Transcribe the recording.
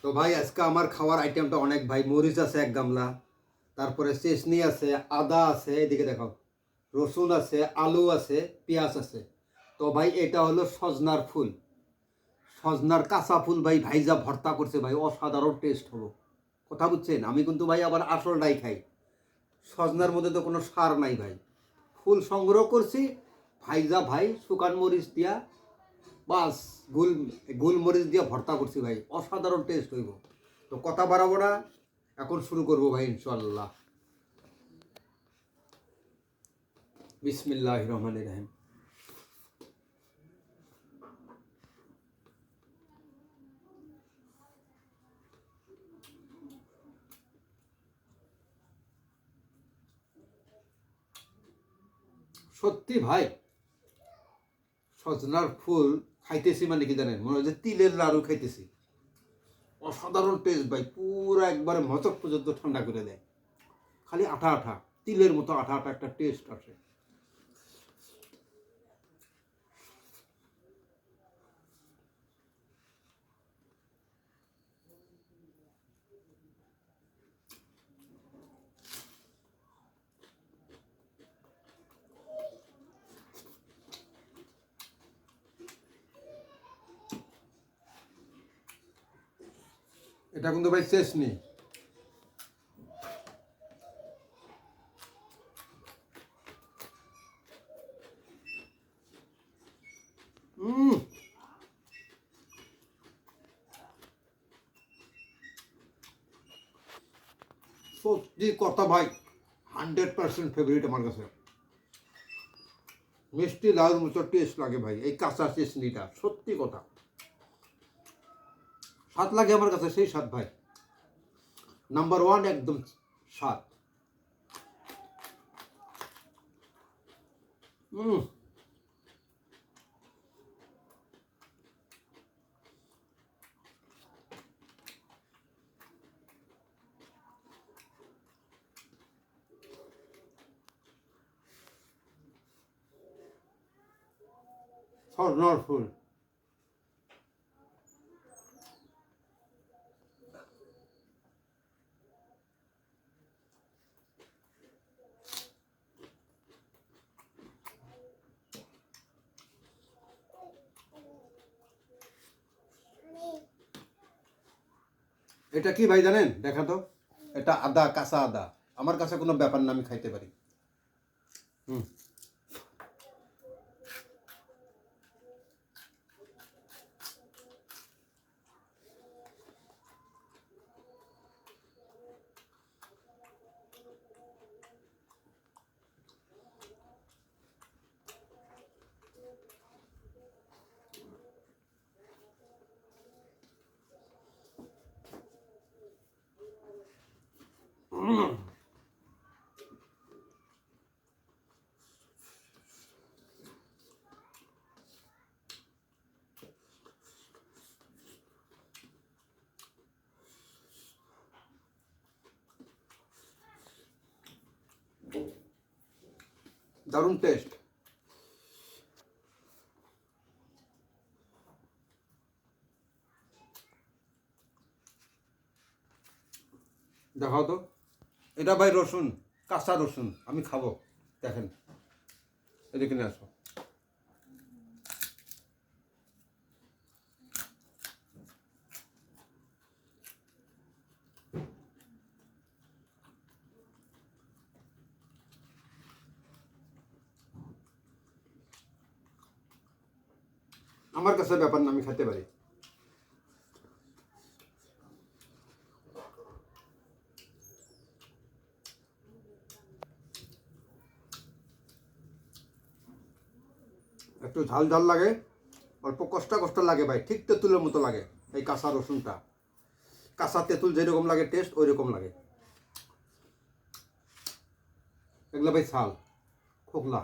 তো ভাই আজকে আমার খাওয়ার আইটেমটা অনেক ভাই। মরিচ আছে 1 গামলা, তারপরে চেসনি আছে, আদা আছে, এদিকে দেখো রসুন আছে, আলু আছে, পেঁয়াজ আছে। তো ভাই এটা হলো সজনার ফুল, সজনার কাঁচা ফুল ভাই ভাইজা ভর্তা করছে ভাই, অসাধারণ টেস্ট হলো। কথা বুঝছেন? আমি কিন্তু ভাই আবার আসলটাই খাই। সজনার মধ্যে তো কোনো সার নাই ভাই। ফুল সংগ্রহ করছি, ভাইজা ভাই শুকান মরিচ দিয়া, বাস গোলমরিচ দিয়ে ভর্তা করছি ভাই, অসাধারণ টেস্ট হইব। তো কথা বাড়াবো না, এখন শুরু করবো ভাই ইনশাল্লাহ। বিসমিল্লাহির রহমানির রহিম। সত্যি ভাই, সজনার ফুল খাইতেছি মানে কি জানেন, মনে হয় যে তিলের লাড়ু খাইতেছি। অসাধারণ টেস্ট ভাই, পুরো একবারে মচক পর্যন্ত ঠান্ডা করে দেয়। খালি আঠা আঠা, তিলের মতো আঠা আঠা একটা টেস্ট আসে। এটা কিন্তু ভাই শেষ নেই। সত্যি কথা ভাই, 100% ফেভারিট আমার কাছে। মিষ্টি লাউর মতো টেস্ট লাগে ভাই এই কাঁচা চেসনিটা, সত্যি কথা। স্বাদ লাগে আমার কাছে, সেই স্বাদ ভাই, নাম্বার 1 একদম স্বাদ। সজনার ফুল, এটা কি ভাই জানেন? দেখা তো, এটা আদা, কাঁচা আদা। আমার কাছে কোনো ব্যাপার না, আমি খাইতে পারি। হুম, দারুণ টেস্ট। দেখাও তো, এটা ভাই রসুন, কাঁচা রসুন, আমি খাবো। দেখেন, এদিকে নিয়ে আসো। আমার কাছে ব্যাপার না, আমি খেতে পারি। একটু ঝাল ঝাল লাগে, অল্প কষ্ট কষ্ট লাগে ভাই, ঠিক তেঁতুলের মতো লাগে এই কাঁচা রসুনটা। কাঁচা তেঁতুল যেরকম লাগে টেস্ট, ওই রকম লাগে। এগুলো ভাই ঝাল, খোকলা।